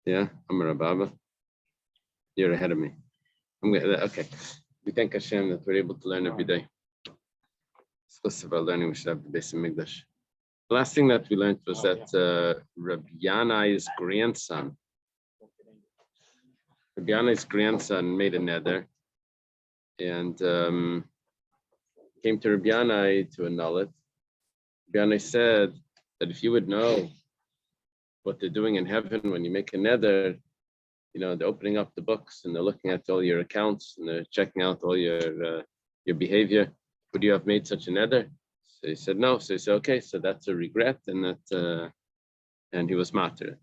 Yeah, I'm a Rababa. You're ahead of me. Okay. We thank Hashem that we're able to learn every day. Exclusive our learning, we should have the base of Migdash. The last thing that we learned was that Rabbi Yanai's grandson made a neder and came to Rabbi Yanai to annul it. Rabbi Yanai said that if you would know what they're doing in heaven when you make a neder, they're opening up the books and they're looking at all your accounts and they're checking out all your behavior. Would you have made such a neder? So he said no. So he said, okay, so that's a regret, and he was martyred.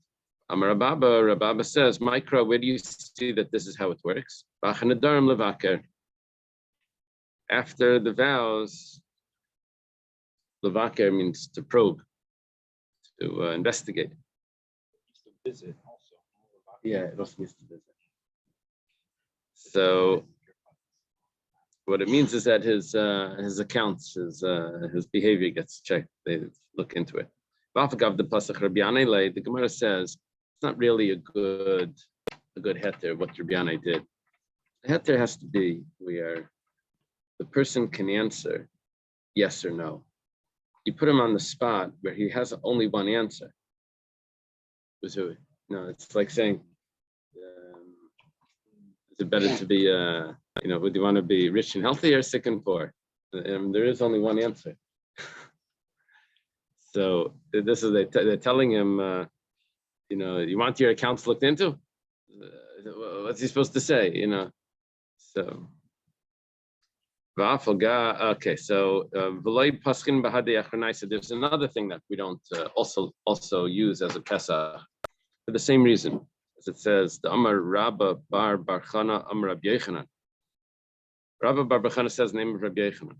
Amar Rababa says, Mikra, where do you see that this is how it works? Nedarim Levaker. After the vows, Levaker means to probe, to investigate. To visit also. Yeah, it also means to visit. So what it means is that his accounts, his behavior gets checked. They look into it. The Gemara says it's not really a good heter what Rabbi Yanai did. The heter has to be where the person can answer yes or no. You put him on the spot where he has only one answer. It's like saying, is it better to be would you want to be rich and healthy or sick and poor? There is only one answer. So this is they're telling him, you want your accounts looked into? What's he supposed to say? So. Okay, so there's another thing that we don't also use as a Pesach for the same reason, as it says the Amar Rabba Bar Chana Amar Rabbi Yochanan. Rabba Bar Chana says the name of Rabbi Yochanan.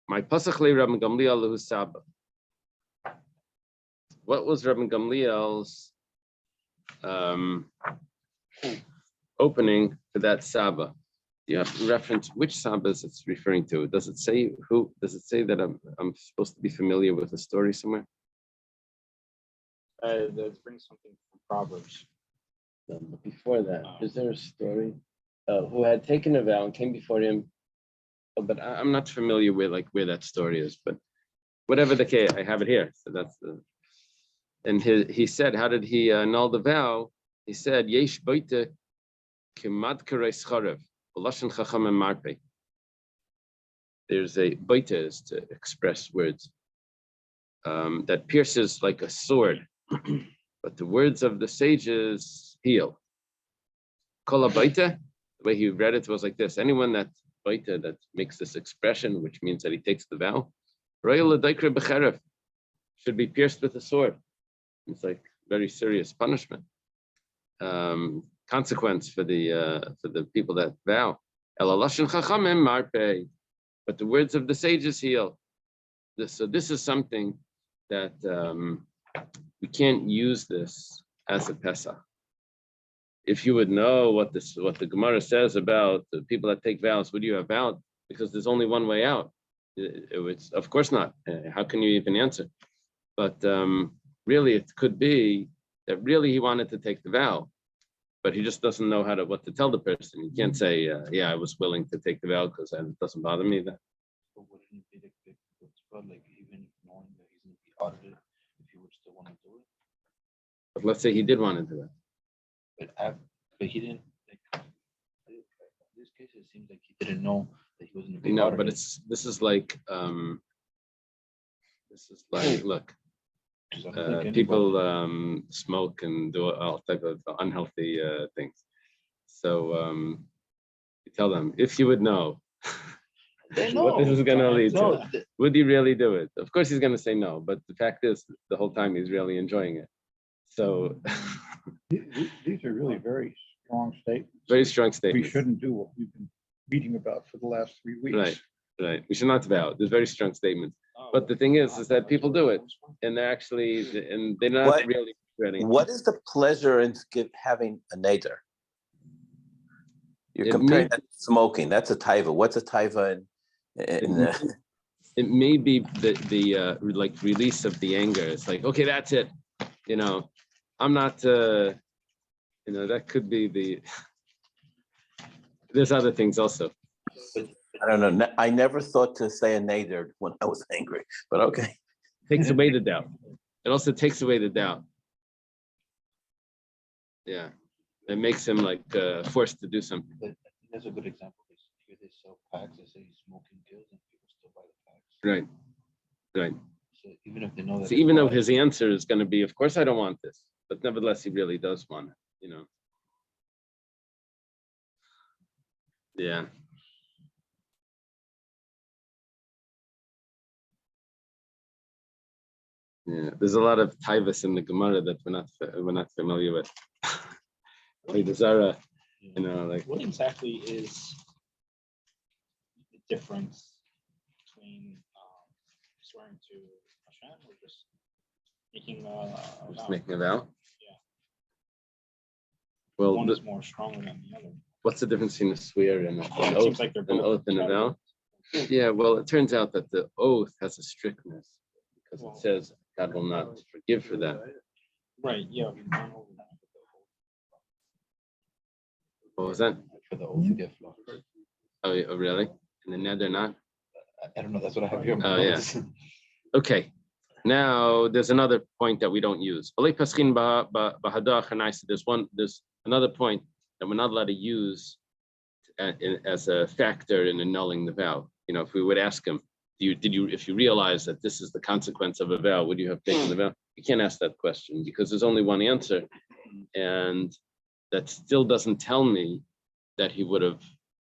My Pesach le Rabbi Gamliel lehu Saba. What was Rabbi Gamliel's opening for that Saba? You have to reference which Sabbas it's referring to. Does it say who? Does it say that I'm supposed to be familiar with the story somewhere? Let's bring something from Proverbs. But before that, is there a story who had taken a vow and came before him? But I'm not familiar with where that story is. But whatever the case, I have it here. So that's the. And he said, how did he annul the vow? He said, Yesh boite kimad kareis charev. There's a baita is to express words that pierces like a sword, but the words of the sages heal. Kol baita, the way he read it was like this: anyone that baita that makes this expression, which means that he takes the vow, should be pierced with a sword. It's like very serious punishment. Consequence for the people that vow. But the words of the sages heal. So this is something that we can't use this as a Pesach. If you would know what the Gemara says about the people that take vows, would you have vowed? Because there's only one way out. It's of course not. How can you even answer? But really, it could be that really he wanted to take the vow, but he just doesn't know what to tell the person. You can't say, I was willing to take the vow because it doesn't bother me. That. So wouldn't it be like even knowing that he's going to be audited, if he would still want to do it? But let's say he did want to do it. But he didn't. In this case, it seems like he didn't know that he wasn't going to be audited. But this is like look. People smoke and do all type of unhealthy things. So you tell them, if you would know what this is going to lead to, would he really do it? Of course he's going to say no, but the fact is the whole time he's really enjoying it. So these are really very strong statements. Very strong statements. We shouldn't do what we've been reading about for the last 3 weeks. Right. We should not vow. There's very strong statements. But the thing is that people do it, and they're not really ready. What is the pleasure in having a neder? You're comparing that to smoking. That's a taiva. What's a taiva? It may be the like release of the anger. It's like, okay, that's it. I'm not. that could be there's other things also. I don't know. I never thought to say a neder when I was angry, but okay. Takes away the doubt. It also takes away the doubt. Yeah. It makes him like forced to do something. But I think that's a good example. Here they sell packs. They say smoking kills, and people still buy the packs. Right. Right. So even if they know that, So even though his answer is going to be, of course, I don't want this, but nevertheless, he really does want it, Yeah. Yeah. There's a lot of taivas in the Gemara that we're not familiar with. Like the Zara, like What exactly is the difference between swearing to Hashem or just making a just vow? making a vow. Yeah. Well, One is more stronger than the other. what's the difference between a swear and It an seems oath? like they're An both oath and a vow. Yeah, well, it turns out that the oath has a strictness because it says God will not forgive for that. right. Yeah, we've gone over that. What was that? for the oath to get flowers. Oh, really? And the neder not? I don't know. That's what I have here. in my Oh, yeah. notes. Okay. Now there's another point that we don't use. There's another point that we're not allowed to use as a factor in annulling the vow. If we would ask him, if you realize that this is the consequence of a vow, would you have taken the vow? You can't ask that question because there's only one answer. And that still doesn't tell me that he would have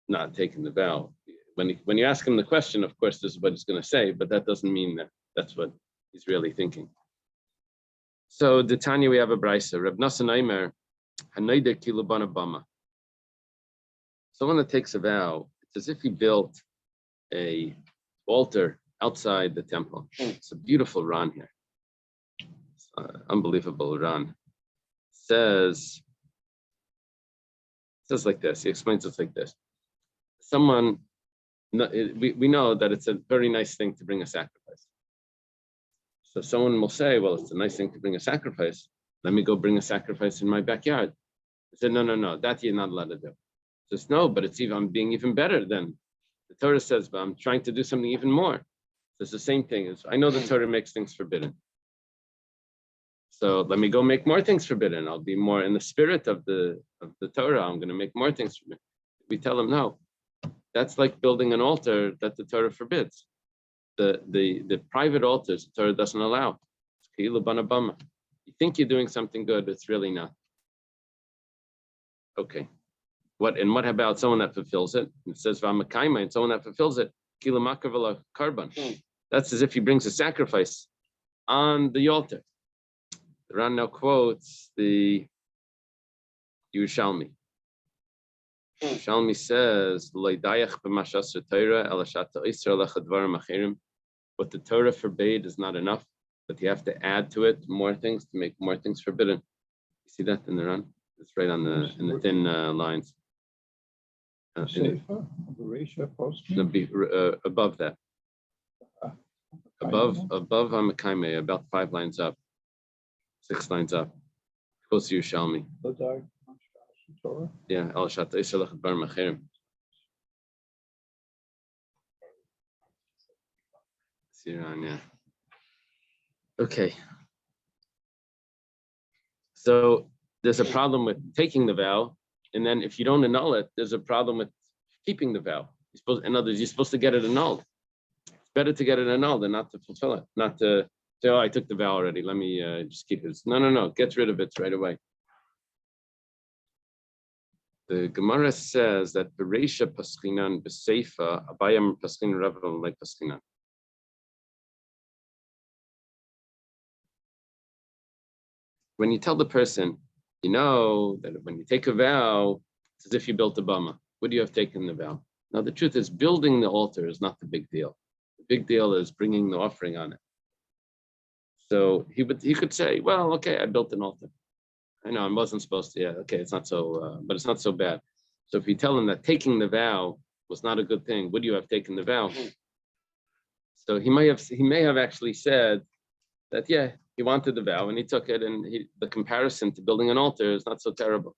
not taken the vow. When you ask him the question, of course, this is what he's going to say, but that doesn't mean that that's what he's really thinking. So, the Tanya, we have a brisa. Reb Nassan Aimer, Hanayda Kilubana Bama. Someone that takes a vow, it's as if he built a altar outside the temple. It's a beautiful Ran here. It's unbelievable Ran. Says like this. He explains it like this. We know that it's a very nice thing to bring a sacrifice. So someone will say, well, it's a nice thing to bring a sacrifice. Let me go bring a sacrifice in my backyard. I said, no, that you're not allowed to do. He says, no, but I'm being even better than the Torah says, but I'm trying to do something even more. So it's the same thing. I know the Torah makes things forbidden. So let me go make more things forbidden. I'll be more in the spirit of the Torah. I'm going to make more things forbidden. We tell them, no, that's like building an altar that the Torah forbids. The private altars, the Torah doesn't allow. You think you're doing something good, but it's really not. Okay. What about someone that fulfills it? It says Vamakaima, and someone that fulfills it, Karban. That's as if he brings a sacrifice on the altar. The Ran now quotes the Yerushalmi. Yerushalmi says, what the Torah forbade is not enough, but you have to add to it more things to make more things forbidden. You see that in the Ran? It's right on in the thin lines. Sefer, Bereisha, Above that. Above Hamakaime, about 5 lines up, 6 lines up. Goes to Yerushalmi. Yeah, El Shat Ishalach Bar Machirim. Yeah. Okay. So there's a problem with taking the vow, and then if you don't annul it, there's a problem with keeping the vow. In other words, you're supposed to get it annulled. It's better to get it annulled than not to fulfill it, not to say, oh, I took the vow already. Let me just keep it. No. Get rid of it right away. The Gemara says that Bereisha Paskinan Beseifa Abayam Paskin Rav like Paskinan. When you tell the person, that when you take a vow, it's as if you built a bama. Would you have taken the vow? Now, the truth is, building the altar is not the big deal. The big deal is bringing the offering on it. So he could say, well, okay, I built an altar. I know I wasn't supposed to. Yeah, okay, it's not so, but it's not so bad. So if you tell him that taking the vow was not a good thing, would you have taken the vow? So he may have actually said that, yeah, he wanted the vow and he took it, and the comparison to building an altar is not so terrible.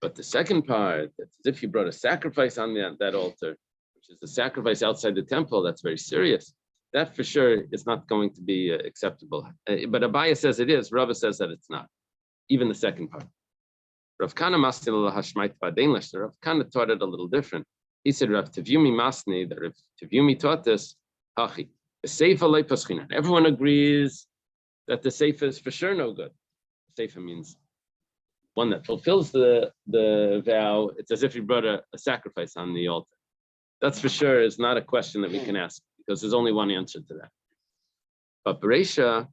But the second part, that's as if you brought a sacrifice on that altar, which is the sacrifice outside the temple, that's very serious. That for sure is not going to be acceptable. But Abaya says it is. Rava says that it's not. Even the second part. Rav Kana Masnil Hashmait Badein Rav Kana taught it a little different. He said, Rav Tevumi Masni, that Rav Tevumi taught this, Hachi. The Seifa Le Paschinan. Everyone agrees that the Seifa is for sure no good. Seifa means one that fulfills the vow. It's as if you brought a sacrifice on the altar. That's for sure is not a question that we can ask because there's only one answer to that. But Bereisha,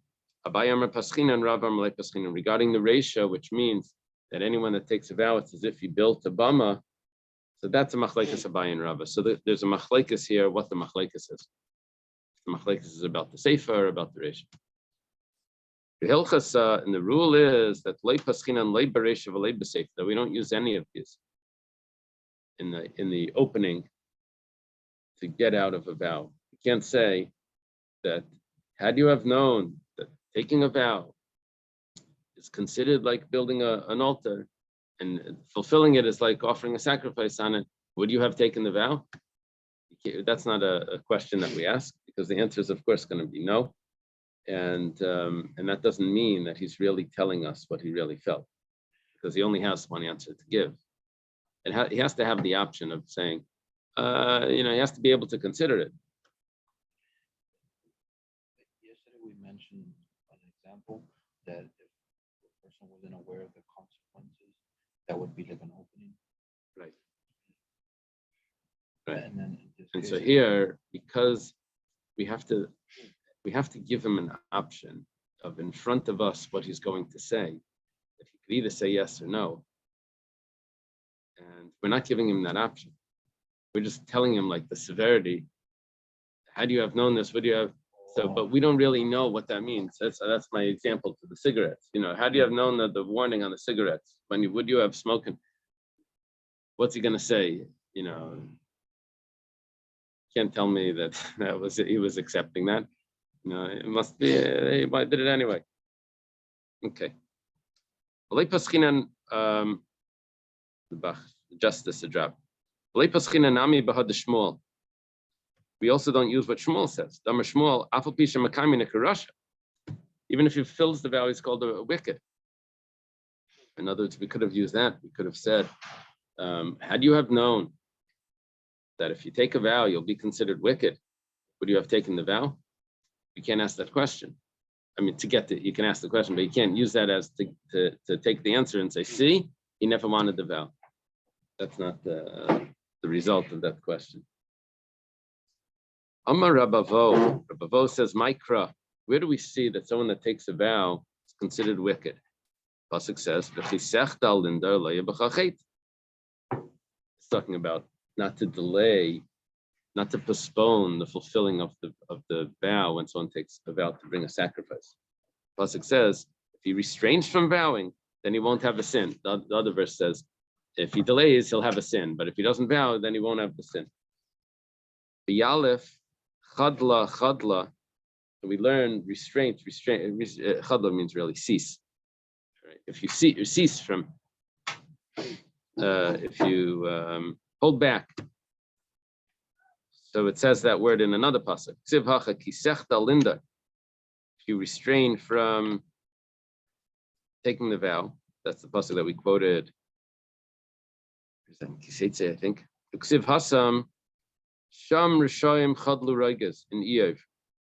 Abayamar Paschinan, Ravam Le Paschinan, regarding the Reisha, which means that anyone that takes a vow, it's as if he built a bama. So that's a machlekes Abaye and Rava. So there's a machlekes here, what the machlekes is. The machlekes is about the Sefer, about the Reisha. The Hilchasa, and the rule is that Le Paschinan, Le Bereisha, Le Besefer, that we don't use any of these in the opening to get out of a vow. You can't say that had you have known that taking a vow is considered like building an altar and fulfilling it is like offering a sacrifice on it, would you have taken the vow? That's not a question that we ask because the answer is of course going to be no. And that doesn't mean that he's really telling us what he really felt because he only has one answer to give. And he has to have the option of saying, he has to be able to consider it. Yesterday we mentioned an example that if the person wasn't aware of the consequences, that would be like an opening. Right. Right. And then in this And case, so here, because we have to give him an option of in front of us what he's going to say, that he could either say yes or no. And we're not giving him that option. We're just telling him like the severity. Had you have known this, would you have? So, but we don't really know what that means. That's my example to the cigarettes. Had you have known the warning on the cigarettes? Would you have smoking? What's he gonna say? Can't tell me that he was accepting that. It must be he did it anyway. Okay. Justice a drop. We also don't use what Shmuel says. Even if he fills the vow, he's called a wicked. In other words, we could have used that. We could have said, had you have known that if you take a vow, you'll be considered wicked, would you have taken the vow? You can't ask that question. I mean, you can ask the question, but you can't use that as to take the answer and say, see, he never wanted the vow. That's not the result of that question. Amar Rabavo. Rabavo says, Mikra, where do we see that someone that takes a vow is considered wicked? Pasuk says, it's talking about not to delay, not to postpone the fulfilling of the vow when someone takes a vow to bring a sacrifice. Pasuk says, if he restrains from vowing, then he won't have a sin. The other verse says, if he delays, he'll have a sin. But if he doesn't vow, then he won't have the sin. B'yalef, chadla. We learn restraint. Chadla means really cease. Right? If you cease from, if you hold back. So it says that word in another pasuk. Ksiv hacha kisechta linda. If you restrain from taking the vow, that's the pasuk that we quoted. I think. Ksiv hasam sham rishayim chadlu raigas in Eov.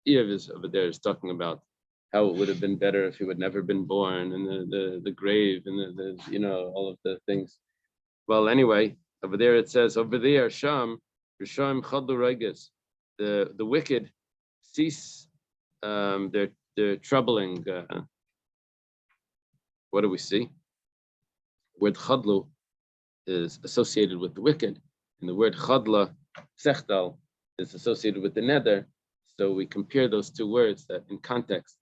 Eov is over there is talking about how it would have been better if he would never been born, and the grave, and the all of the things. Well, anyway, over there it says over there sham rishayim chadlu raigas. The wicked cease their troubling. What do we see? Word chadlu is associated with the wicked, and the word chadla, sechtal, is associated with the neder. So we compare those two words that in context,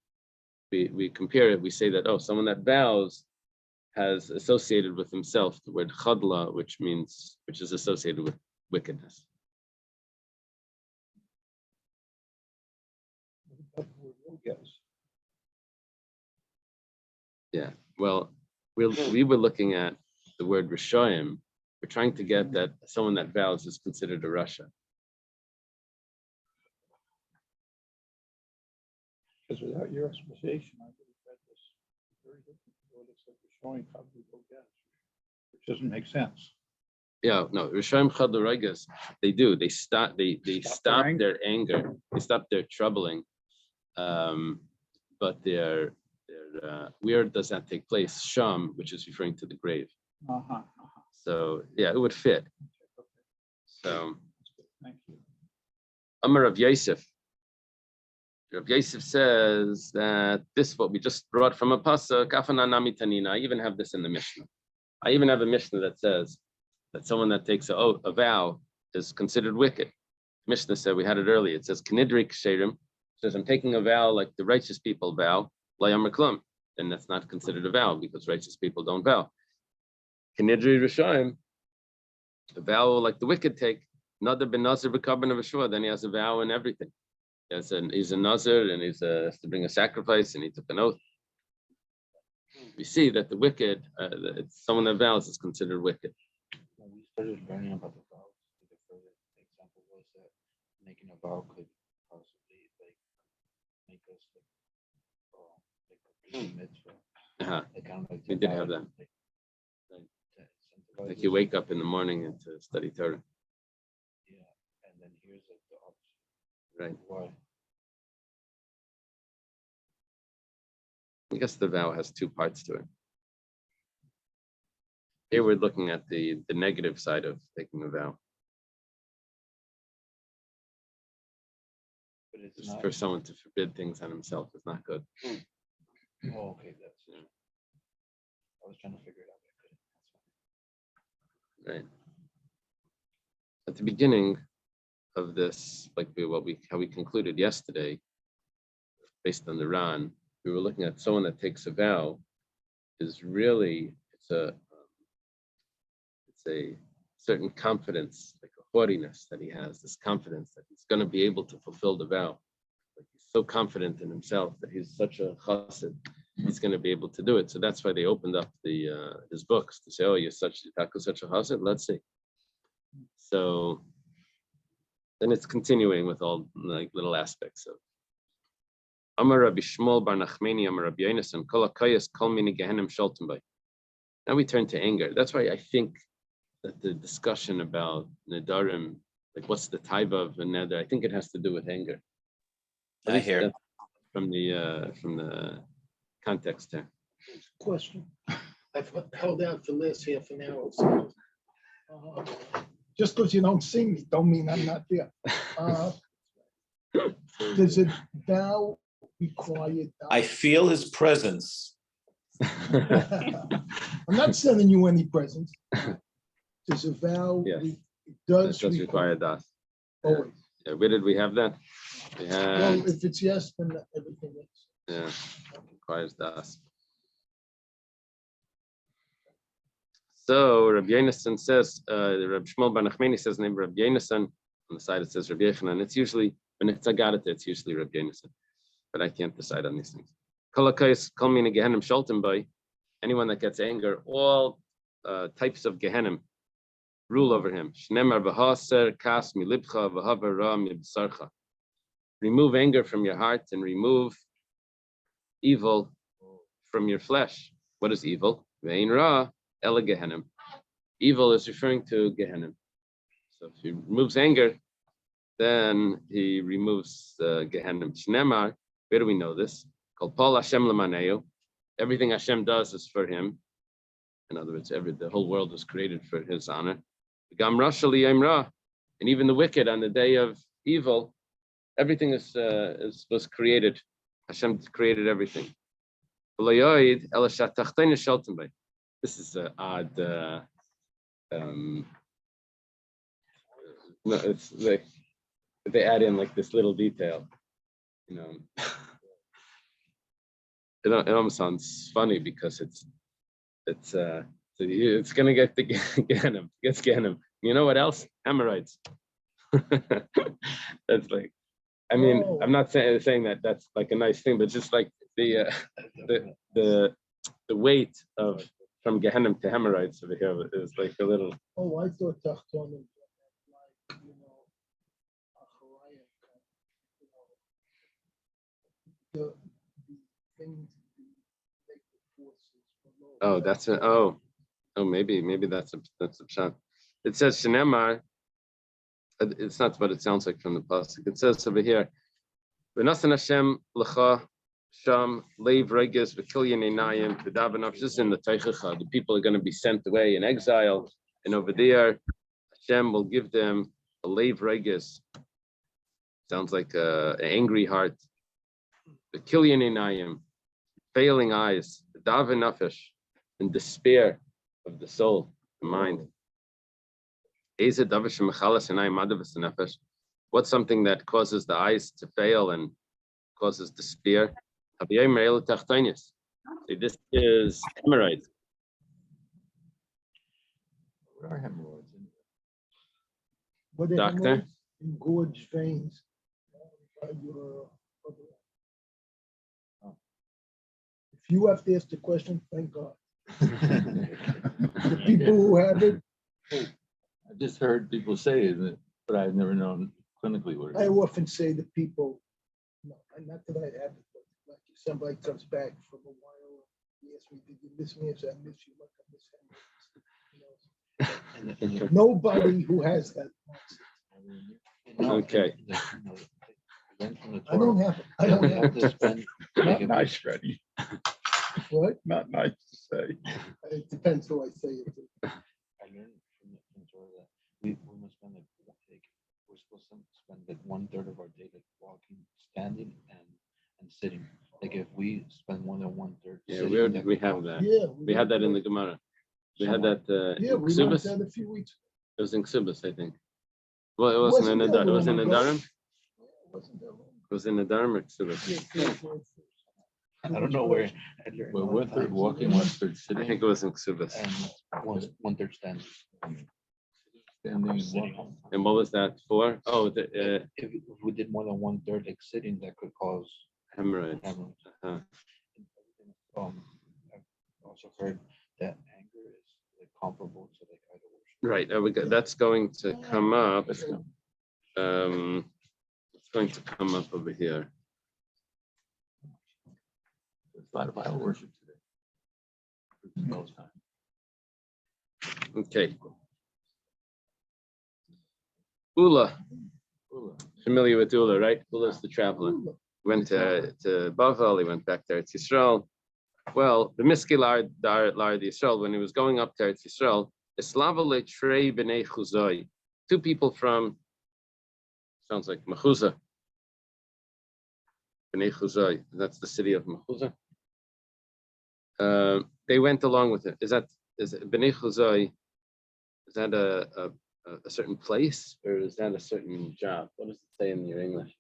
we compare it, we say that, someone that vows has associated with himself the word chadla, which is associated with wickedness. Yeah, well, we were looking at the word Rishoyim, we're trying to get that someone that vows is considered a Rasha. Because without your explanation, I would have read this very differently. What it's like showing how we go get, which doesn't make sense. Yeah, no, Rishoyim Chad L'Reges, they do. They stop. They stop their anger. They stop their troubling. But their where does that take place? Sham, which is referring to the grave. So yeah, it would fit. So Thank you. Amar Rav Yosef. Rav Yosef says that this what we just brought from a pasuk. Afana nami tanina. I even have this in the Mishnah. I even have a Mishnah that says that someone that takes a vow is considered wicked. Mishnah said, we had it earlier. It says Knidrik Sherim. Says I'm taking a vow like the righteous people vow. Layam Klum. Then that's not considered a vow because righteous people don't vow. Knidri Rishoyim. A vow like the wicked take. Another ben Nazir b'karban of Ashur. Then he has a vow and everything. He's a Nazir and has to bring a sacrifice and he took an oath. We see that the wicked, someone that vows is considered wicked. When we started learning about the vows, the further example was that making a vow could possibly make us complete a mitzvah. Kind of We did have that. Like you wake up in the morning and to study Torah. Yeah, and then here's the opposite. Right. Why? I guess the vow has two parts to it. Here we're looking at the negative side of taking a vow. But it's Just not. for someone to forbid things on himself is not good. Oh, okay, that's. I was trying to figure it out, but I couldn't. Right. At the beginning of this, like how we concluded yesterday, based on the Ran, we were looking at someone that takes a vow is really it's a certain confidence, like a haughtiness that he has, this confidence that he's going to be able to fulfill the vow. Like he's so confident in himself that he's such a chassid, he's going to be able to do it. So that's why they opened up his books to say, oh, you're such a chassid. Let's see. So then it's continuing with all like little aspects of Amar Rabbi Shmuel bar Nachmani, Amar Rabbi Yonasan, Kol HaKayas Kol Mini Gehenim Sholtem Bay. Now we turn to anger. That's why I think that the discussion about Nedarim, like what's the type of a Neder, I think it has to do with anger. I hear. From the context here. Question. I've held out for last half an hour. So, just because you don't see me, don't mean I'm not there. Does it vow require? I feel his presence. I'm not sending you any presents. Does a vow? Yes. It That does does require das. Always. Yeah, where did we have that? We had, Well, if it's yes, then everything is. yeah, requires das. So Rabbi Yonasan says, Rabbi Shmuel bar Nachmani says name Rabbi Yonasan. On the side it says Rabbi Yechanan. It's usually when it's Agarata, it's usually Rabbi Yonasan. But I can't decide on these things. Anyone that gets anger, all types of Gehenim rule over him. Remove anger from your heart and remove evil from your flesh. What is evil? Evil is referring to Gehenim. So if he removes anger, then he removes Gehenim. Shnemar, where do we know this? Called Paul Hashem Lamaneu. Everything Hashem does is for him. In other words, the whole world was created for his honor. And even the wicked on the day of evil, everything was created. Hashem created everything. This is an odd. No, it's like they add in like this little detail. You know, it almost sounds funny because it's gonna get the Gehenim. Gets Gehenim. You know what else? Hemorrhoids. That's like, I mean, Oh. I'm not saying that that's like a nice thing, but just like the weight of from Gehenna to hemorrhoids over here. It was like a little. Oh, I thought Tachtonim, like, you know, Acharayim, you know, the things, the negative forces below. Oh, that's it. Oh, maybe that's a shot. It says Shenemar. It's not what it sounds like from the pasuk. It says over here, "V'nasan Hashem l'cha sham leiv regis v'kilyan einayim v'daven." This is in the Teichacha. The people are going to be sent away in exile, and over there, Hashem will give them a leiv regis. Sounds like an angry heart. V'kilyan einayim, failing eyes, v'daven nafesh, and despair of the soul, the mind. What's something that causes the eyes to fail and causes despair? This is hemorrhoids. What are hemorrhoids? What are Doctor? hemorrhoids? Engorged veins. Your- If you have to ask the question, thank God. The people who have it, I just heard people say it, but I've never known clinically what I it is. often say to people, no, not that I have it, but like if somebody comes back from a while, he asks me, did you miss me? I said, I miss you, like I miss him. You know, nobody who has that wants it. Okay. I don't have it. I don't have it. Not nice, Freddie. What? Not nice to say. It depends who I say it to. I learned from Torah that we must spend like we're supposed to spend like 1/3 of our day like walking, standing, and sitting. Like if we spend more than 1/3. Yeah, sitting, we that have could that. Yeah. We had that in the Gemara. We had that Yeah, in we learned Ksubas. that a few weeks. It was in Ksubas, I think. Well, it wasn't in Wasn't that Nedarim. It was in long ago? Nedarim. Wasn't that long? It was in Nedarim or Ksubas. I don't know where. I learned Well, all the 1/3 time. walking, 1/3 I sitting, think it was in Ksubas. And 1/3 standing. standing, and Sitting walking. all the time. And what was that for? Oh, the If we did more than 1/3 like sitting, that could cause hemorrhoids. hemorrhoids. Uh-huh. I've also heard that anger is like comparable to like idol worship. Right. That's going to come up. It's going to come up over here. There's a lot of idol worship today. Most time. Okay. Ula. Familiar with Ula, right? Ula's the traveler. Went to Bavel, he went back there to Yisrael. Well, the Miski Lard Yisrael, when he was going up there to Yisrael, Islavale Trey B'nei Chuzai, 2 people from, sounds like Mechuzah. B'nei Chuzai, that's the city of Mechuzah. They went along with it. Is it B'nei Chuzai? Is that a certain place or is that a certain job? What does it say in your English?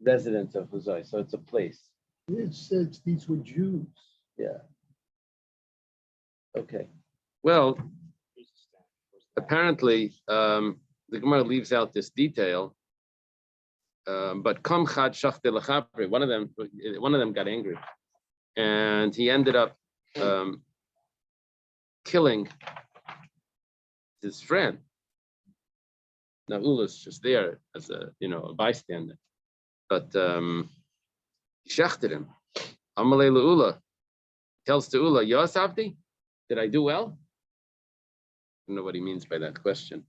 Residents of Huzai. So it's a place. It says these were Jews. Yeah. Okay. Well, apparently, the Gemara leaves out this detail. But Kam Chad Shachte Lachapri, one of them got angry, and he ended up killing his friend. Now Ula's just there as a bystander, but he shachted him. Amalei Ula tells to Ula, Yosavdi, did I do well? I don't know what he means by that question.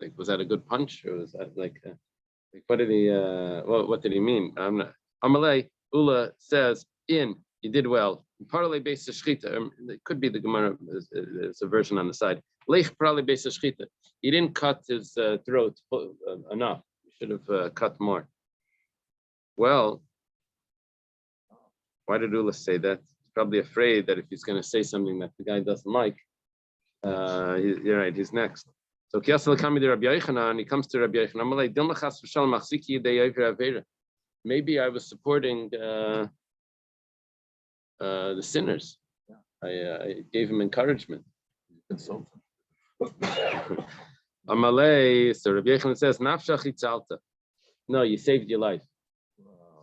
Like, was that a good punch, or was that like what did he? What did he mean? I'm not. Amalei Ula says, you did well. Parale based shchita. It could be the Gemara. There's a version on the side. Leich parale based shchita. He didn't cut his throat enough. He should have cut more. Well, why did Ula say that? He's probably afraid that if he's going to say something that the guy doesn't like, you're right. He's next. So Kiasal Kami de Rabbi Yochanan, he comes to Rabbi Yochanan. Amalei Dilma Chas V'Shalom Machziki Yedei Yover Avera. Maybe I was supporting the sinners. I gave him encouragement. Consultant. Amalei, so Rabbi Yochanan says, Nafshach Itzalta. No, you saved your life.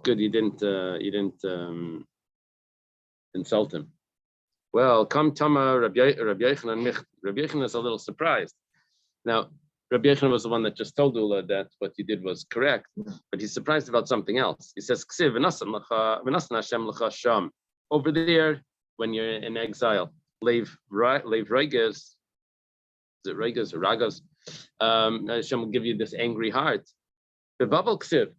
Good, you didn't insult him. Well, come Tama Rabbi Yochanan. Rabbi Yochanan is a little surprised. Now, Rabbi Yochanan was the one that just told Ula that what you did was correct, but he's surprised about something else. He says, "Ksiv v'nasan Hashem l'cha sham." Over there, when you're in exile, leiv regas, is it regas or ragas? Hashem will give you this angry heart. The Bavel ksiv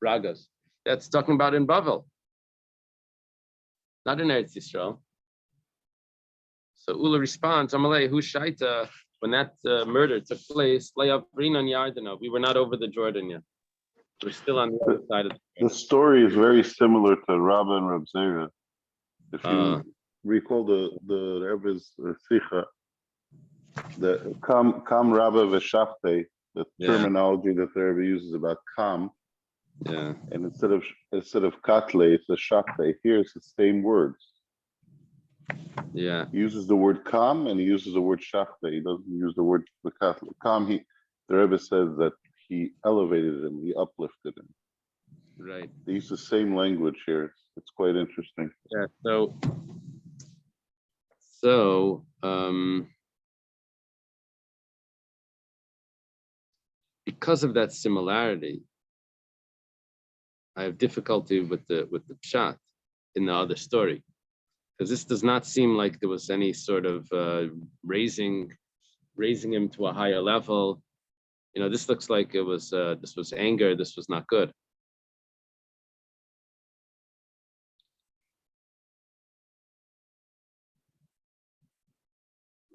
ragas. That's talking about in Bavel, not in Eretz Yisrael. So Ula responds, "Amalei hu shaita." When that murder took place, we were not over the Jordan yet. We're still on the other side of the story is very similar to Rabba and Reb Zera. If you recall the Rebbe's Sikha, the Kam Rabba Veshachte, the terminology that the Rebbe uses about Kam, and instead of Katle, it's a Shachte. Here it's the same words. Yeah. He uses the word kam and he uses the word shachte. He doesn't use the word bekatla. Kam, the Rebbe says that he elevated him, he uplifted him. Right. They use the same language here. It's quite interesting. Yeah. So because of that similarity, I have difficulty with the pshat in the other story. Because this does not seem like there was any sort of raising him to a higher level. You know, this looks like it was this was anger. This was not good.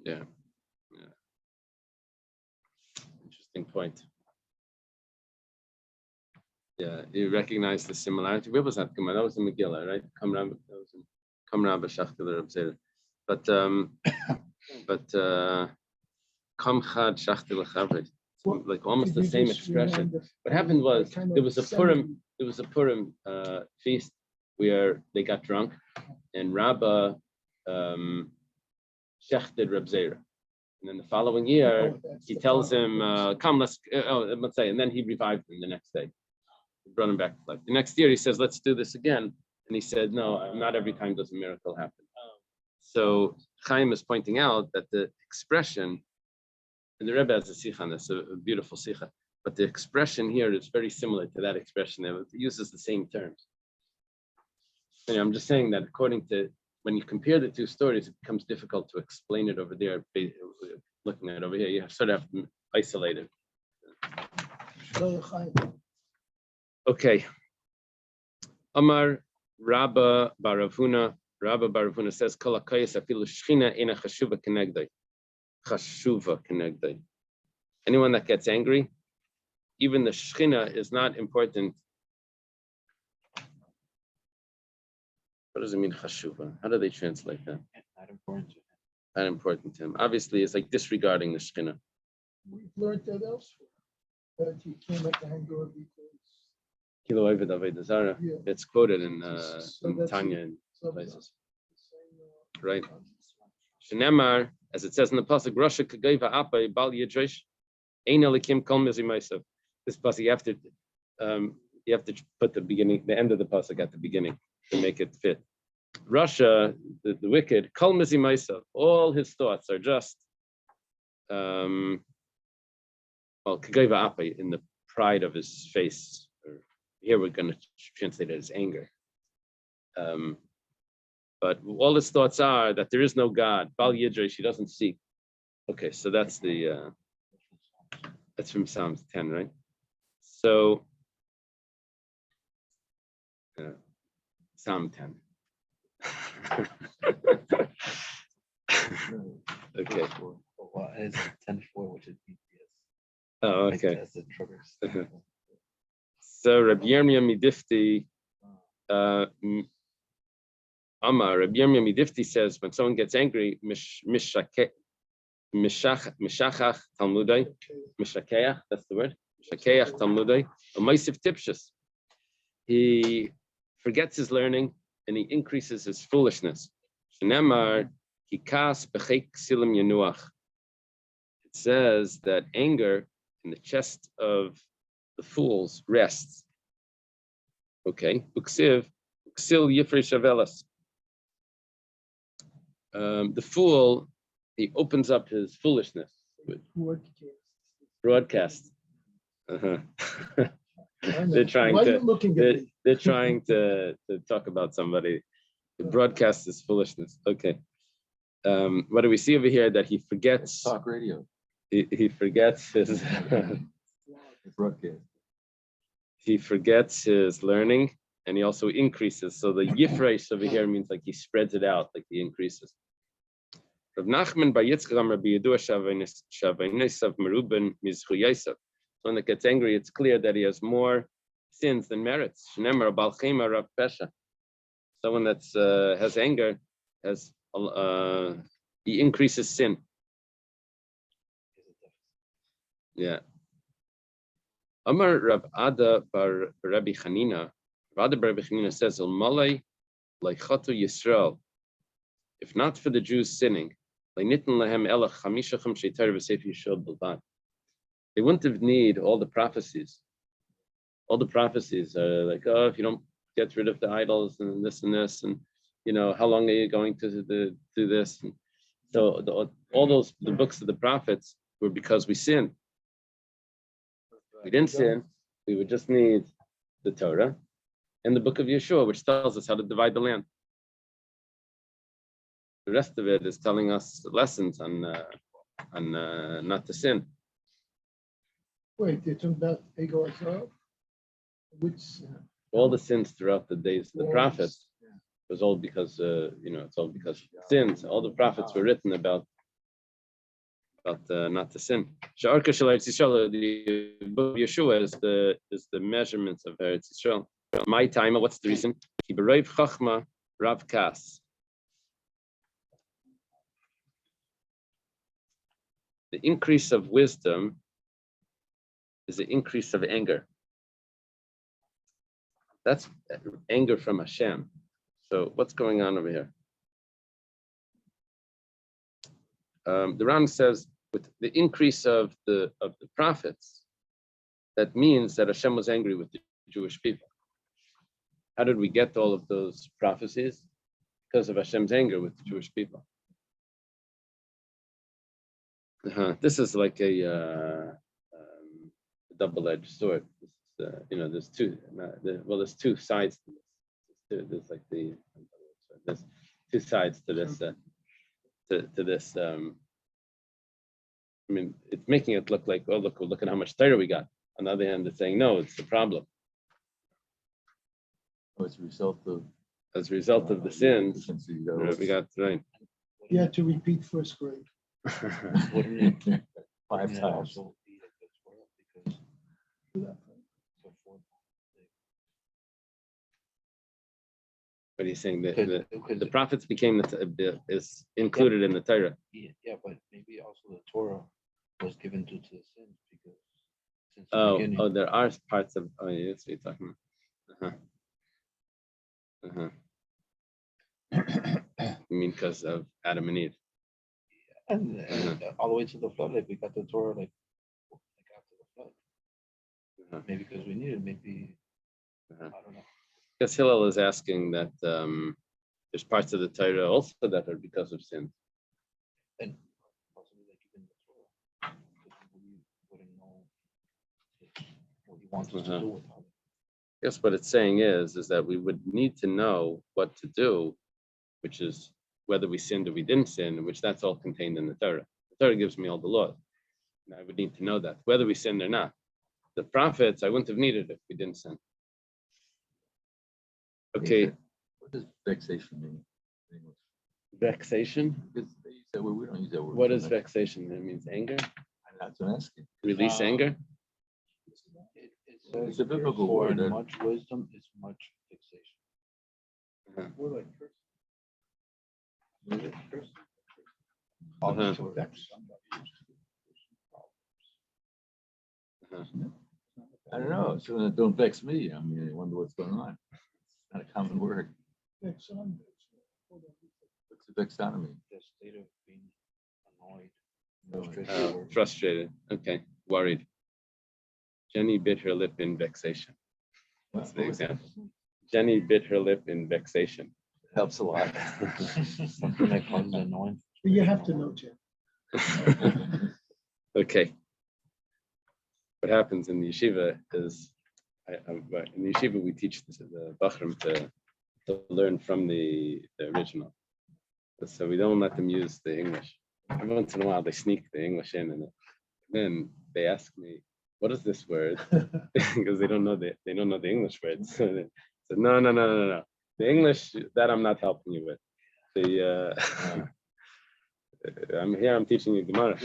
Yeah. Interesting point. Yeah, you recognize the similarity. Where was that? That was in Megillah, right? Kamran b'shachtel Reb Zera. But Kamchad shachtel lechavre, like almost the same expression. What happened was there was a Purim feast where they got drunk, and Rabbah shechted Reb Zera. And then the following year, he tells him, "Come, let's say," and then he revived him the next day. He brought him back to life. The next year, he says, "Let's do this again." And he said, "No, not every time does a miracle happen." So Chaim is pointing out that the expression, and the Rebbe has a sikha, that's a beautiful sikha, but the expression here is very similar to that expression. It uses the same terms. And I'm just saying that according to, when you compare the two stories, it becomes difficult to explain it over there. Looking at it over here, you sort of have to isolate it. Okay. Amar Rabba Baravuna says, "Kol hakayis afilu shchina ina chashuva kenegdai." Chashuva kenegdai. Anyone that gets angry, even the shchina is not important. What does it mean, chashuva? How do they translate that? Not important to him. Not important to him. Obviously, it's like disregarding the shchina. We've learned that elsewhere. That you can't let anger because. Kilo Ovid Avodah Zarah. Yeah. It's quoted in that's Tanya it. and So places. same, Right. Shenemar, as it says in the pasuk, Rasha Kageva Apa Bal Yidrish, Ein Elikim Kol Mizimaisav. This pasuk you have to put the end of the pasuk at the beginning to make it fit. Rasha, the wicked, Kol Mizimaisav. All his thoughts are just Kageva Apa, in the pride of his face. Here we're going to translate it as anger. But all his thoughts are that there is no God. Bal Yidre, she doesn't seek. Okay, so that's from Psalms 10, right? So, Psalm 10. Okay. Well, it's 10:4, which is BTS. Oh, okay. As it triggers. So Rabbi Yirmiyah Midifti, Amar, Rabbi Yirmiyah Midifti says when someone gets angry, Mishachach Talmudai, Mishakeach, that's the word, Mishakeach Talmudai, Maisiv Tipshus. He forgets his learning and he increases his foolishness. Shenemar, Hikas Bechek Silim Yanuach. It says that anger in the chest of the fools rests. Okay, Uksiv, Uksil Yifrei Shavelas. The fool, he opens up his foolishness with broadcast. Uh-huh. They're trying Why are to you looking at me? they're trying to talk about somebody. The broadcast is foolishness. Okay. What do we see over here? That he forgets. Talk radio. He forgets his. Broadcast. He forgets his learning, and he also increases. So the yifresh over here means like he spreads it out, like he increases. Rav Nachman bar Yitzchak Rabbi Yedua Shavainesav Meruben Mizchu Yosef. When it gets angry, it's clear that he has more sins than merits. Shneimar Bal Chema Rav Pesha. Someone that's has anger has he increases sin. Yeah. Amar Rav Ada bar Rabbi Chanina. Rav Ada bar Rabbi Chanina says, "El Malay Leichatu Yisrael." If not for the Jews sinning, they wouldn't have need all the prophecies. All the prophecies are like, oh, if you don't get rid of the idols and this, and how long are you going to do this? And so all the books of the prophets were because we sinned. If we didn't sin, we would just need the Torah and the book of Yeshua, which tells us how to divide the land. The rest of it is telling us lessons on not to sin. Wait, they're talking about Ego Azov? Which? All the sins throughout the days of the prophets was all because it's all because of sins. All the prophets were written about not to sin. The book of Yeshua is the measurements of Eretz Yisrael. My time, what's the reason? Rav Kas. The increase of wisdom is the increase of anger. That's anger from Hashem. So what's going on over here? The Ram says with the increase of the prophets, that means that Hashem was angry with the Jewish people. How did we get all of those prophecies? Because of Hashem's anger with the Jewish people. This is like a double-edged sword. There's two. There's two sides to this. There's two sides to this. To this. It's making it look like, oh, look at how much Torah we got. On the other hand, it's saying, no, it's the problem. Oh, it's a result of. As a result of the sins, we got right. You had to repeat first grade. Wouldn't it 5 Yeah, times? also be like this world because What are you saying? Because The prophets became is included in the Torah. yeah, but maybe also the Torah was given due to the sins because since the Oh, beginning. there are parts of. Oh, yeah, that's what you're talking about. You mean because of Adam and Eve? And all the way to the flood, like we got the Torah like after the flood. Maybe because we needed, maybe I don't know. Because Hillel is asking that there's parts of the Torah also that are because of sin. And possibly like even the Torah, because we wouldn't know what he wants us to do with it. Yes, what it's saying is that we would need to know what to do, which is whether we sinned or we didn't sin, which that's all contained in the Torah. The Torah gives me all the laws. And I would need to know that, whether we sinned or not. The prophets, I wouldn't have needed if we didn't sin. Okay. What does vexation mean? Vexation? Because they use that word, we don't use that word. What is vexation? It means anger? That's what I'm asking. Release anger? It's a biblical for word. much wisdom is much fixation. We're like cursing. Uh-huh. To vex somebody is to do some problems. I don't know. So don't vex me. I mean, I wonder what's going on. It's not a common word. Next on. What's the vexonomy? The state of being annoyed, Frustrated. Frustrated. Okay. Worried. Jenny bit her lip in vexation. That's the example. Jenny bit her lip in vexation. Helps a lot. Something that causes annoyance. You have to know, Jim. Okay. What happens in the yeshiva is, in the yeshiva we teach the bachrim to learn from the original. So we don't let them use the English. Every once in a while they sneak the English in, and then they ask me, "What is this word?" Because they don't know the English words. So they said, no. The English that I'm not helping you with. I'm teaching you Gemara.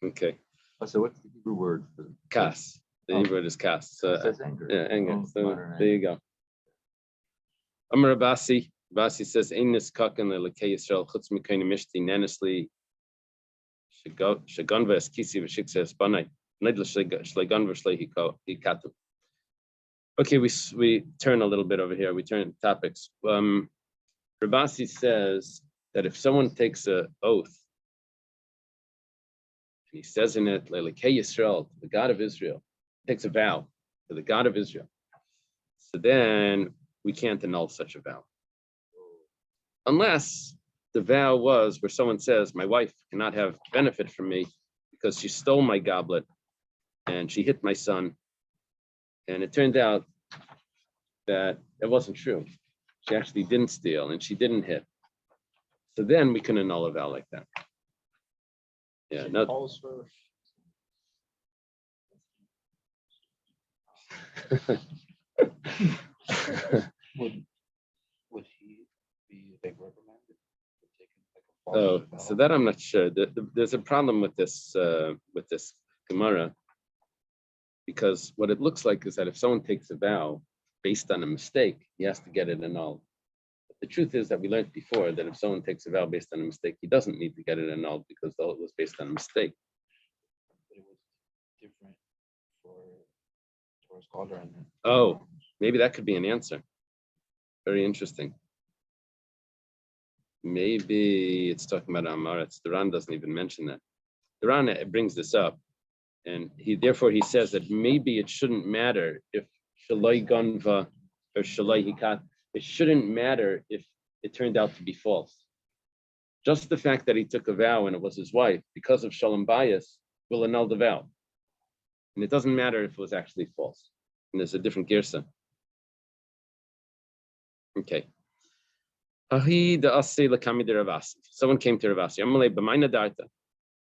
Okay. So what's the Hebrew word for Kas. The Hebrew word is kas. So, it? Says anger. yeah, anger. Oh, So modern there you go. Amar Abasi. Abasi says, "Ein niskaken leLekei Yisrael chutz mikayin mishti nenesli shaganva es kisi v'shikse es banai nidl shleganva shlehi katu." Okay, we turn a little bit over here. We turn topics. Rabasi says that if someone takes an oath, and he says in it, "Le'elokei Yisrael," the God of Israel, takes a vow to the God of Israel, so then we can't annul such a vow. Unless the vow was where someone says, "My wife cannot have benefit from me because she stole my goblet and she hit my son." And it turned out that it wasn't true. She actually didn't steal and she didn't hit. So then we can annul a vow like that. Yeah, no. Calls for Would he be like reprimanded for taking like a Oh, false so vow? that I'm not sure. There's a problem with this Gemara, because what it looks like is that if someone takes a vow based on a mistake, he has to get it annulled. But the truth is that we learned before that if someone takes a vow based on a mistake, he doesn't need to get it annulled because the oath was based on a mistake. But it was different for a scholar and Oh, maybe that could be an answer. Very interesting. Maybe it's talking about Amaretz. The Ran doesn't even mention that. The Ran brings this up, and he says that maybe it shouldn't matter if Shalai Ganva or Shalai Hikat. It shouldn't matter if it turned out to be false. Just the fact that he took a vow and it was his wife, because of Shalom Bayis, will annul the vow. And it doesn't matter if it was actually false. And there's a different girsa. Okay. Someone came to Ravasi.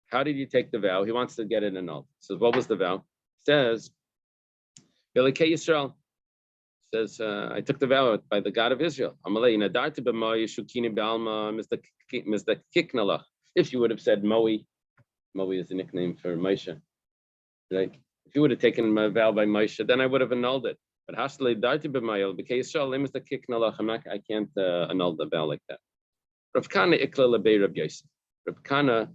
How did you take the vow? He wants to get it annulled. So what was the vow? Says, Belekei Yisrael. Says, I took the vow by the God of Israel. If you would have said Moi is a nickname for Moshe, right? If you would have taken my vow by Moshe, then I would have annulled it. But I can't annul the vow like that. Rav Kana ikla lebei Rav Yosef. Rav Kana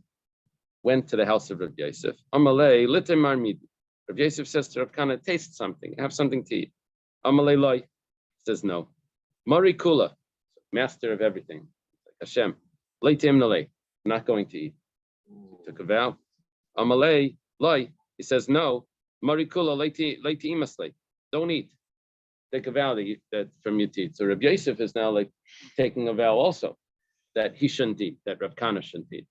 went to the house of Rav Yosef. Amalei litem marmid. Rav Yosef says to Rav Kana, taste something, have something to eat. Amalei loy says no. Mari kula, master of everything. Like Hashem, leitim nalei, not going to eat. Took a vow. Amalei loy, he says no. Mari kula leiti imaslei, don't eat. Take a vow that from you to eat. So Rav Yosef is now like taking a vow also that he shouldn't eat, that Rav Kana shouldn't eat,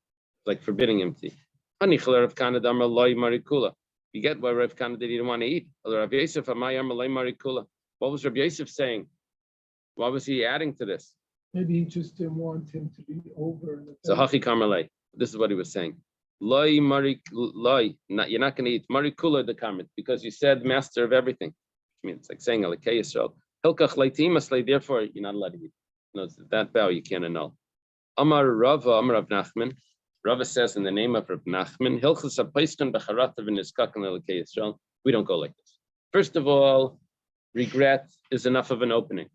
like forbidding him to eat. Rav Kana damar loy marikula. You get why Rav Kana didn't want to eat. Rav Yosef amayam loy marikula. What was Rav Yosef saying? Why was he adding to this? Maybe he just didn't want him to be over. So hachi kamalei. This is what he was saying. Loy marik loy. You're not going to eat marikula the karmet because you said master of everything. Which means like saying Alekei Yisrael. Hilkach leitimaslei. Therefore, you're not allowed to eat. No, that vow you can't annul. Amar Rava, Amar Rav Nachman. Rava says in the name of Rav Nachman, Hilchas hapaiskan b'charata v'nizkakan Alekei Yisrael. We don't go like this. First of all, regret is enough of an opening.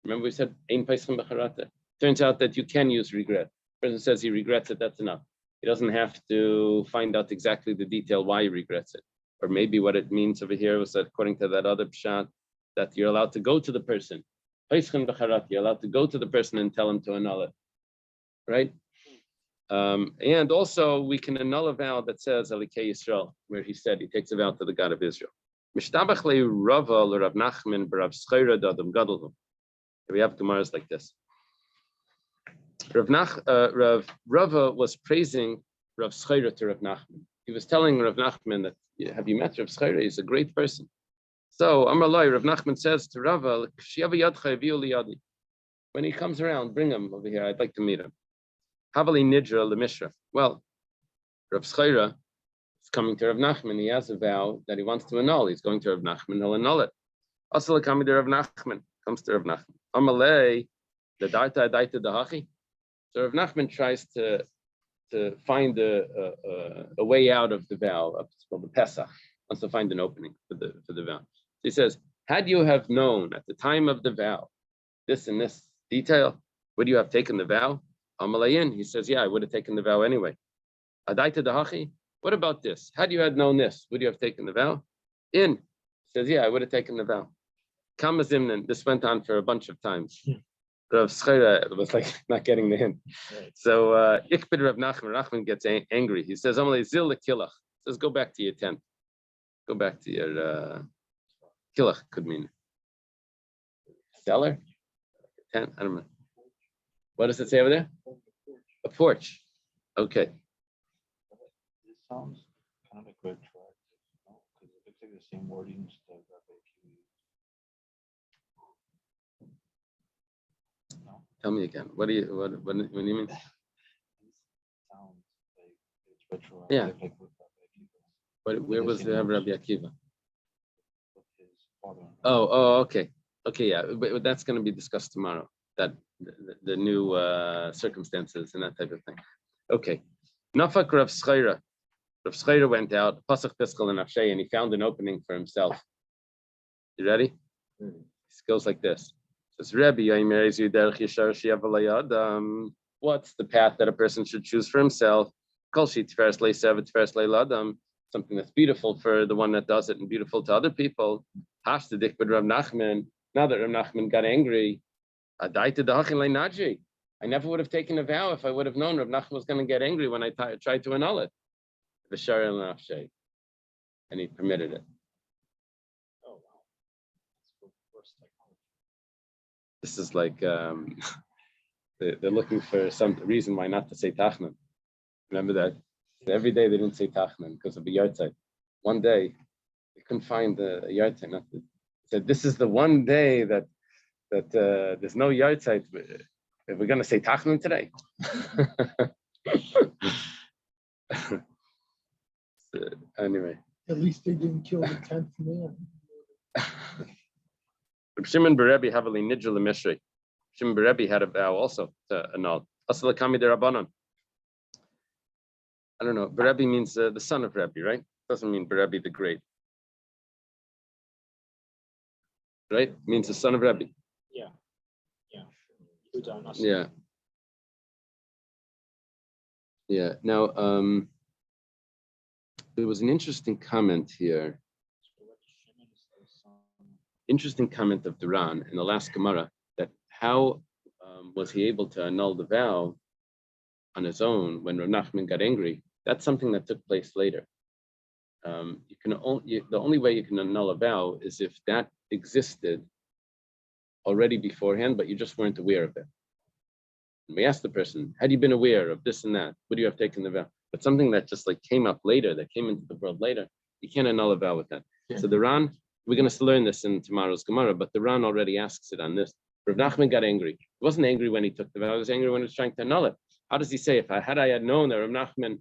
Remember we said ein paiskan b'charata. Turns out that you can use regret. The person says he regrets it, that's enough. He doesn't have to find out exactly the detail why he regrets it. Or maybe what it means over here was that according to that other pshat, that you're allowed to go to the person. You're allowed to go to the person and tell him to annul it. Right? And also we can annul a vow that says Alekei Yisrael, where he said he takes a vow to the God of Israel. We have Gemaras like this. Rava was praising Rav Schreira to Rav Nachman. He was telling Rav Nachman that, have you met Rav Schreira? He's a great person. So Amar Lai, Rav Nachman says to Rava, when he comes around, bring him over here. I'd like to meet him. Havali Nidra Lemishra. Well, Rav Schreira is coming to Rav Nachman. He has a vow that he wants to annul. He's going to Rav Nachman. He'll annul it. Also, coming to Rav Nachman. Comes to Rav Nachman. Amalei, the Darta Daita Dahachi. So Rav Nachman tries to find a way out of the vow. It's called the Pesach. Wants to find an opening for the vow. So he says, had you have known at the time of the vow this and this detail, would you have taken the vow? Amalayin, he says, yeah, I would have taken the vow anyway. Adaita Dahachi, what about this? Had you had known this, would you have taken the vow? In, he says, yeah, I would have taken the vow. Kamazimnan, this went on for a bunch of times. Rav Schreira was like not getting the hint. So Ikbid Rav Nachman gets angry. He says, Amalei Zil Kilach. Says, go back to your tent. Go back to your Kilach could mean cellar? Tent? I don't know. What does it say over there? A porch. Okay. This sounds kind of retroactive, because it looks like the same wordings that Rabbi Akiva used. No? Tell me again. What do you mean? It sounds like it's retroactive. Yeah. Like with Rabbi Akiva. Where was the Rabbi Akiva? With his father-in-law. Oh, okay. Okay, yeah. But that's going to be discussed tomorrow. That the new circumstances and that type of thing. Okay. Nafak Rav Schreira. Rav Schreira went out, Pasach Piskal and Afshay, and he found an opening for himself. You ready? It goes like this. It says, Rebbe, what's the path that a person should choose for himself? Something that's beautiful for the one that does it and beautiful to other people. Hashtadik with Rav Nachman. Now that Rav Nachman got angry, I never would have taken a vow if I would have known Rav Nachman was going to get angry when I tried to annul it. And he permitted it. Oh, wow. That's the worst technology. This is like they're looking for some reason why not to say Tachman. Remember that? Every day they didn't say Tachman because of the yahrzeit. One day they couldn't find the yahrzeit. They said this is the one day that there's no yahrzeit. We're going to say Tachman today. So, anyway. At least they didn't kill the 10th man. Shimon Berebi Havali Nidjul Mishri. Shimon Berebi had a vow also to annul. Asalakami de Rabbanon. I don't know. Berebi means the son of Rebbe, right? Doesn't mean Berebi the great. Right? Means the son of Rebbe. Yeah. Yeah. Yeah. Now, there was an interesting comment here. Interesting comment of Duran in the last Gemara that how was he able to annul the vow on his own when Rav Nachman got angry? That's something that took place later. The only way you can annul a vow is if that existed already beforehand, but you just weren't aware of it. And we asked the person, had you been aware of this and that, would you have taken the vow? But something that just like came up later, that came into the world later, you can't annul a vow with that. Yeah. So the Ran, we're going to learn this in tomorrow's Gemara, but the Ran already asks it on this. Rav Nachman got angry. He wasn't angry when he took the vow, he was angry when he was trying to annul it. How does he say, had I known that Rav Nachman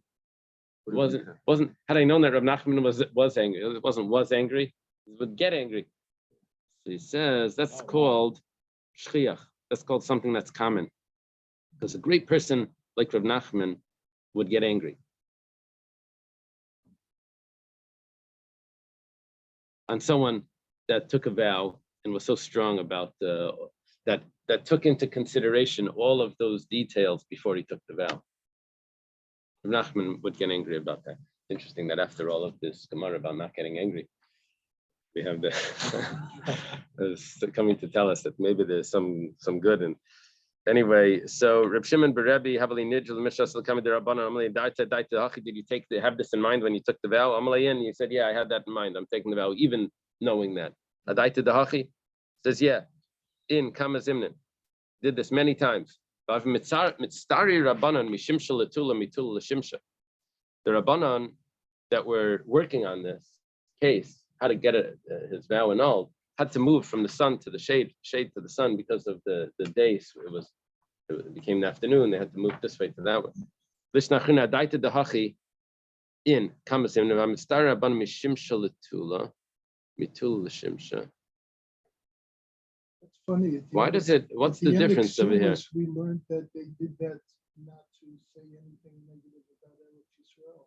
had I known that Rav Nachman was angry, it wasn't was angry, he would get angry. So he says that's called shchiach. That's called something that's common. Because a great person like Rav Nachman would get angry. On someone that took a vow and was so strong about that took into consideration all of those details before he took the vow. Rav Nachman would get angry about that. Interesting that after all of this Gemara about not getting angry, we have the coming to tell us that maybe there's some good. And anyway, so Reb Shimon Berebi Havali Nidjul Mishras L'Kamid Rabbanan Amalei Daita Hachi. Did you have this in mind when you took the vow? Amalayin, you said, yeah, I had that in mind. I'm taking the vow, even knowing that. Daita Hachi says, yeah. in Kama Zimnin. Did this many times. The Rabbanon that were working on this case, how to get his vow annulled, had to move from the sun to the shade to the sun because of the days. It became the afternoon. They had to move this way to that way. In Kamasim Nevamistara Ban Mishimsha Latula, Mitul Lashimsha. It's funny. Why does it? What's the difference over here? We learned that they did that not to say anything negative about Eretz Yisrael.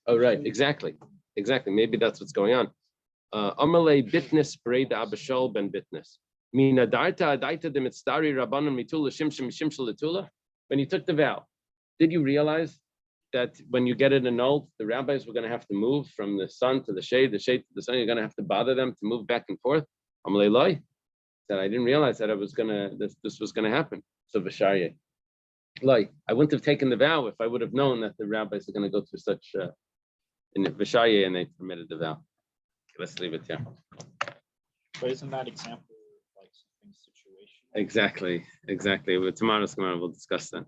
Oh, right, exactly. Maybe that's what's going on. Amalei bitness breda abashol ben bitness. Mina darta adaita de mitzari rabbanon mitula shimshim shimshal letula. When you took the vow, did you realize that when you get it annulled, the rabbis were going to have to move from the sun to the shade to the sun? You're going to have to bother them to move back and forth. Amalei loy said, I didn't realize that this was gonna happen. So Visharye, like I wouldn't have taken the vow if I would have known that the rabbis are gonna go through such in Visharye and they permitted the vow. Okay, let's leave it here. But isn't that example like something situational? Exactly. With tomorrow's Gemara, we'll discuss that.